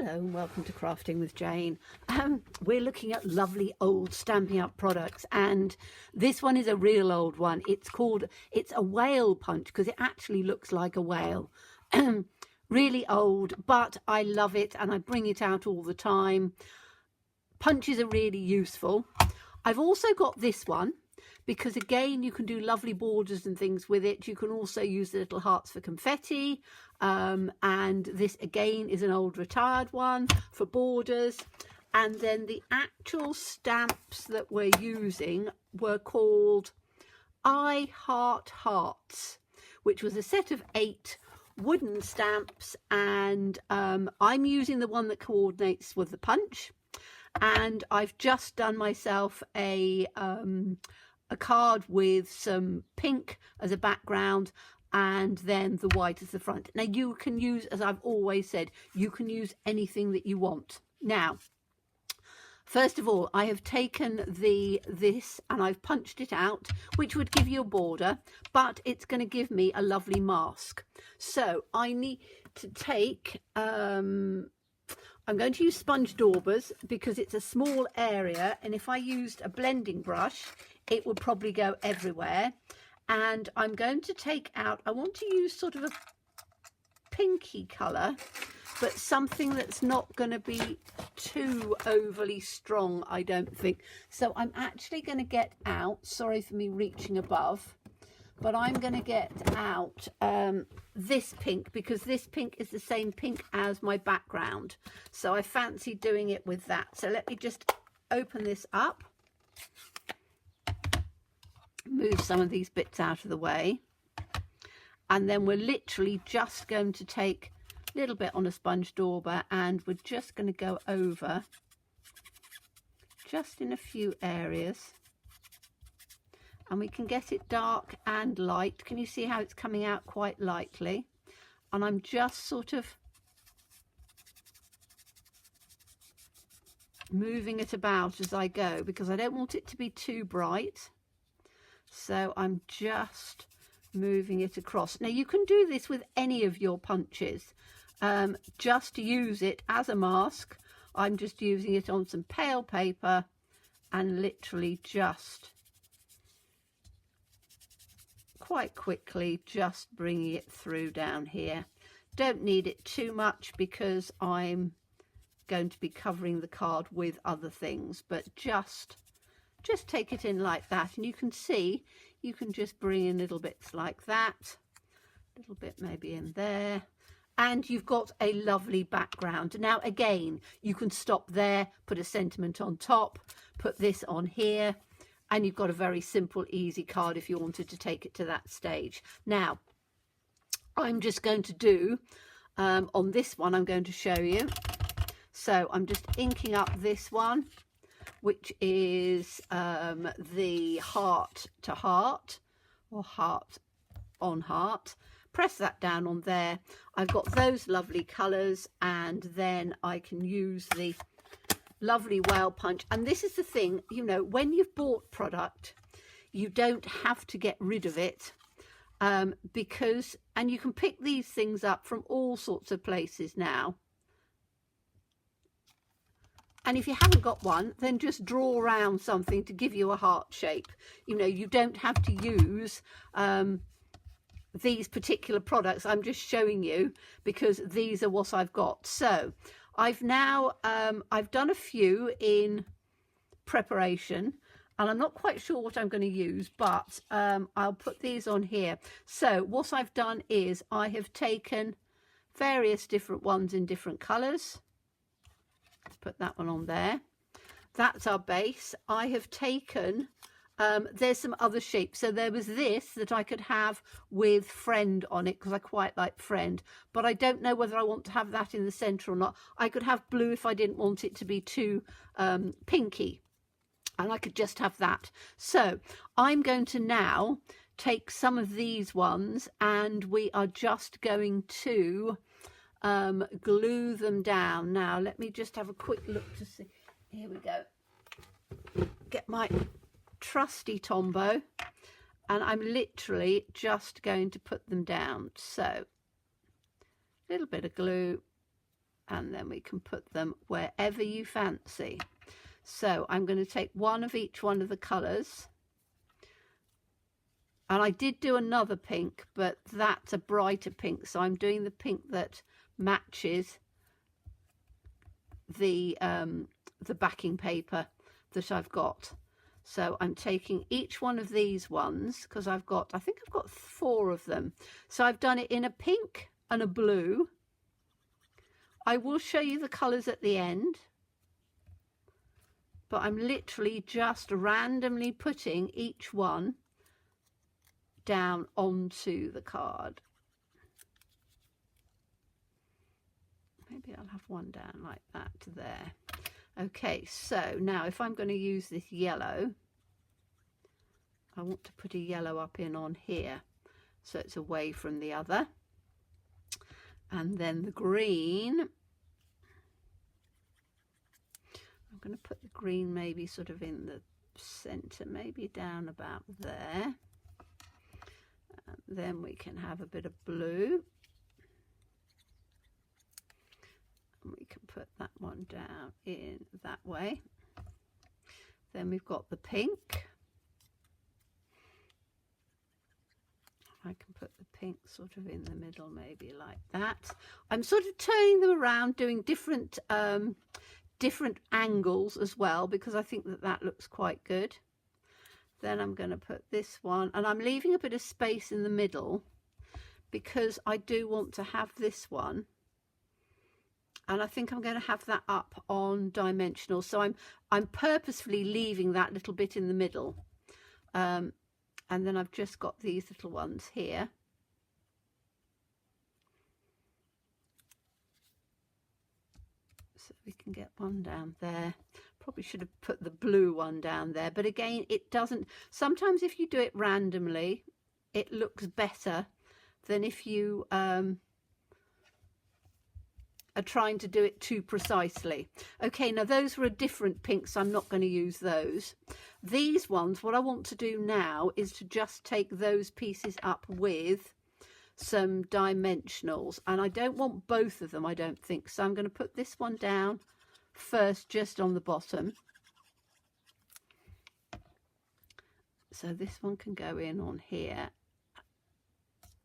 Hello and welcome to Crafting with Jane. We're looking at lovely old Stampin' Up products, and this one is a real old one. It's a whale punch because it actually looks like a whale. Really old, but I love it and I bring it out all the time. Punches are really useful. I've also got this one because again you can do lovely borders and things with it. You can also use the little hearts for confetti, and this again is an old retired one for borders. And then the actual stamps that we're using were called I Heart Hearts, which was a set of 8 wooden stamps, and I'm using the one that coordinates with the punch. And I've just done myself a card with some pink as a background and then the white as the front. Now you can use, as I've always said, you can use anything that you want. Now, first of all, I have taken this and I've punched it out, which would give you a border, but it's going to give me a lovely mask. So I need to take, I'm going to use sponge daubers because it's a small area, and if I used a blending brush, it would probably go everywhere. And I'm going to take out, I want to use sort of a pinky colour, but something that's not going to be too overly strong, I don't think. So I'm actually going to get out, sorry for me reaching above, but I'm going to get out this pink, because this pink is the same pink as my background. So I fancy doing it with that. So let me just open this up, move some of these bits out of the way, and then we're literally just going to take a little bit on a sponge dauber and we're just going to go over just in a few areas. And we can get it dark and light. Can you see how it's coming out quite lightly? And I'm just sort of moving it about as I go because I don't want it to be too bright. So I'm just moving it across. Now you can do this with any of your punches. Just use it as a mask. I'm just using it on some pale paper and literally just quite quickly just bringing it through down here. Don't need it too much because I'm going to be covering the card with other things, but just take it in like that, and you can see you can just bring in little bits like that, a little bit maybe in there, and you've got a lovely background. Now again, you can stop there, put a sentiment on top, put this on here, and you've got a very simple, easy card if you wanted to take it to that stage. Now, I'm just going to do, on this one, I'm going to show you. So I'm just inking up this one, which is the heart to heart, or heart on heart. Press that down on there. I've got those lovely colours, and then I can use the lovely whale punch. And this is the thing, you know, when you've bought product, you don't have to get rid of it, because, and you can pick these things up from all sorts of places now. And if you haven't got one, then just draw around something to give you a heart shape. You know, you don't have to use these particular products. I'm just showing you because these are what I've got. So I've now, I've done a few in preparation, and I'm not quite sure what I'm going to use, but I'll put these on here. So what I've done is I have taken various different ones in different colours. Let's put that one on there. That's our base. I have taken, there's some other shapes. So there was this that I could have with friend on it because I quite like friend, but I don't know whether I want to have that in the centre or not. I could have blue if I didn't want it to be too pinky, and I could just have that. So I'm going to now take some of these ones and we are just going to glue them down. Now let me just have a quick look to see. Here we go. Get my trusty Tombow, and I'm literally just going to put them down. So a little bit of glue, and then we can put them wherever you fancy. So I'm going to take one of each one of the colours, and I did do another pink, but that's a brighter pink, so I'm doing the pink that matches the backing paper that I've got. So I'm taking each one of these ones, because I think I've got 4 of them. So I've done it in a pink and a blue. I will show you the colours at the end, but I'm literally just randomly putting each one down onto the card. Maybe I'll have one down like that there. Okay, so now if I'm going to use this yellow, I want to put a yellow up in on here so it's away from the other. And then the green, I'm going to put the green maybe sort of in the center, maybe down about there. And then we can have a bit of blue. And we can put that one down in that way. Then we've got the pink. I can put the pink sort of in the middle, maybe like that. I'm sort of turning them around, doing different angles as well, because I think that that looks quite good. Then I'm going to put this one, and I'm leaving a bit of space in the middle because I do want to have this one, and I think I'm going to have that up on dimensional. So I'm purposefully leaving that little bit in the middle. And then I've just got these little ones here. So we can get one down there. Probably should have put the blue one down there. But again, it doesn't... Sometimes if you do it randomly, it looks better than if you are trying to do it too precisely. Okay, now those were a different pink, so I'm not going to use those. These ones, what I want to do now is to just take those pieces up with some dimensionals, and I don't want both of them, I don't think, so I'm going to put this one down first, just on the bottom. So this one can go in on here,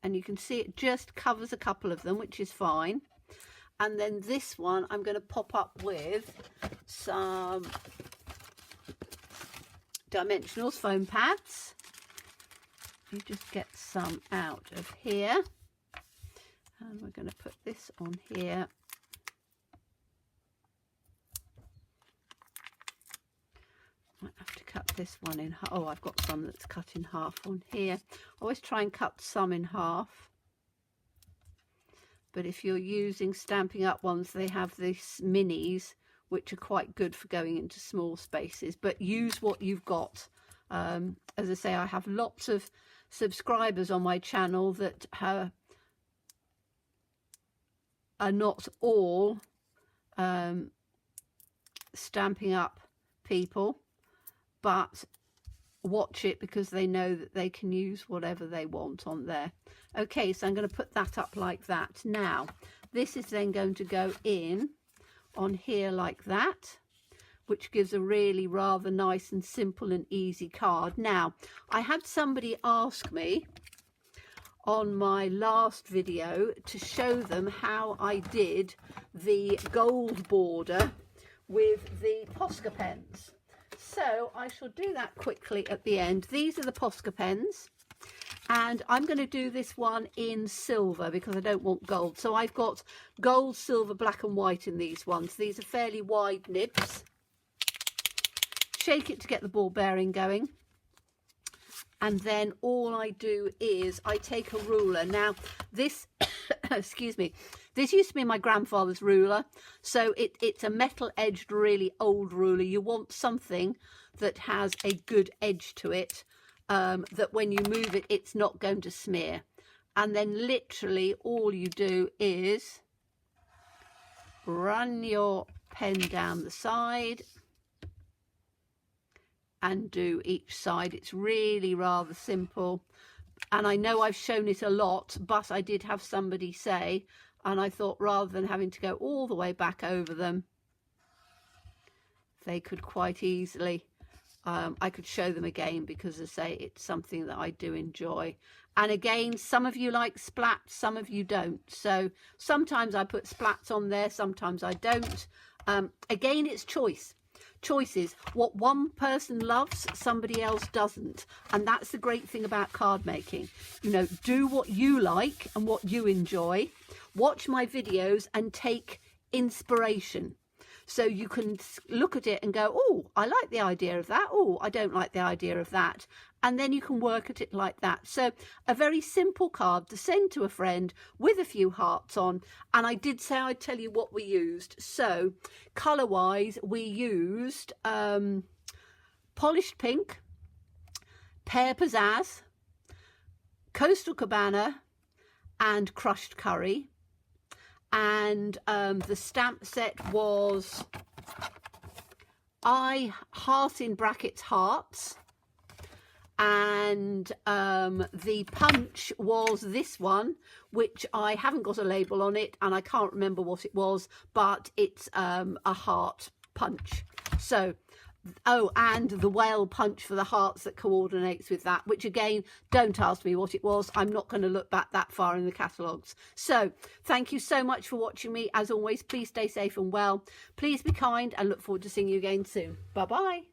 and you can see it just covers a couple of them, which is fine. And then this one I'm going to pop up with some dimensionals, foam pads. You just get some out of here. And we're going to put this on here. Might have to cut this one in half. Oh, I've got some that's cut in half on here. I always try and cut some in half. But if you're using Stampin' Up ones, they have these minis, which are quite good for going into small spaces. But use what you've got. As I say, I have lots of subscribers on my channel that are not all Stampin' Up people, but watch it because they know that they can use whatever they want on there. Okay, so I'm going to put that up like that. Now this is then going to go in on here like that, which gives a really rather nice and simple and easy card. Now, I had somebody ask me on my last video to show them how I did the gold border with the Posca pens. So I shall do that quickly at the end. These are the Posca pens, and I'm going to do this one in silver because I don't want gold. So I've got gold, silver, black and white in these ones. These are fairly wide nibs. Shake it to get the ball bearing going. And then all I do is I take a ruler. Now this, excuse me, this used to be my grandfather's ruler. So it's a metal edged, really old ruler. You want something that has a good edge to it, that when you move it, it's not going to smear. And then literally all you do is run your pen down the side and do each side. It's really rather simple, and I know I've shown it a lot, but I did have somebody say And I thought rather than having to go all the way back over them, they could quite easily, I could show them again, because as I say, it's something that I do enjoy. And again, some of you like splats, some of you don't. So sometimes I put splats on there, sometimes I don't. Again, it's choices. What one person loves, somebody else doesn't. And that's the great thing about card making. You know, do what you like and what you enjoy. Watch my videos and take inspiration. So you can look at it and go, oh, I like the idea of that. Oh, I don't like the idea of that. And then you can work at it like that. So a very simple card to send to a friend with a few hearts on. And I did say I'd tell you what we used. So colour-wise, we used Polished Pink, Pear Pizzazz, Coastal Cabana, and Crushed Curry. And the stamp set was heart in brackets hearts, and the punch was this one, which I haven't got a label on it and I can't remember what it was, but it's a heart punch. So oh, and the whale punch for the hearts that coordinates with that, which again, don't ask me what it was. I'm not going to look back that far in the catalogues. So thank you so much for watching me. As always, please stay safe and well. Please be kind, and look forward to seeing you again soon. Bye bye.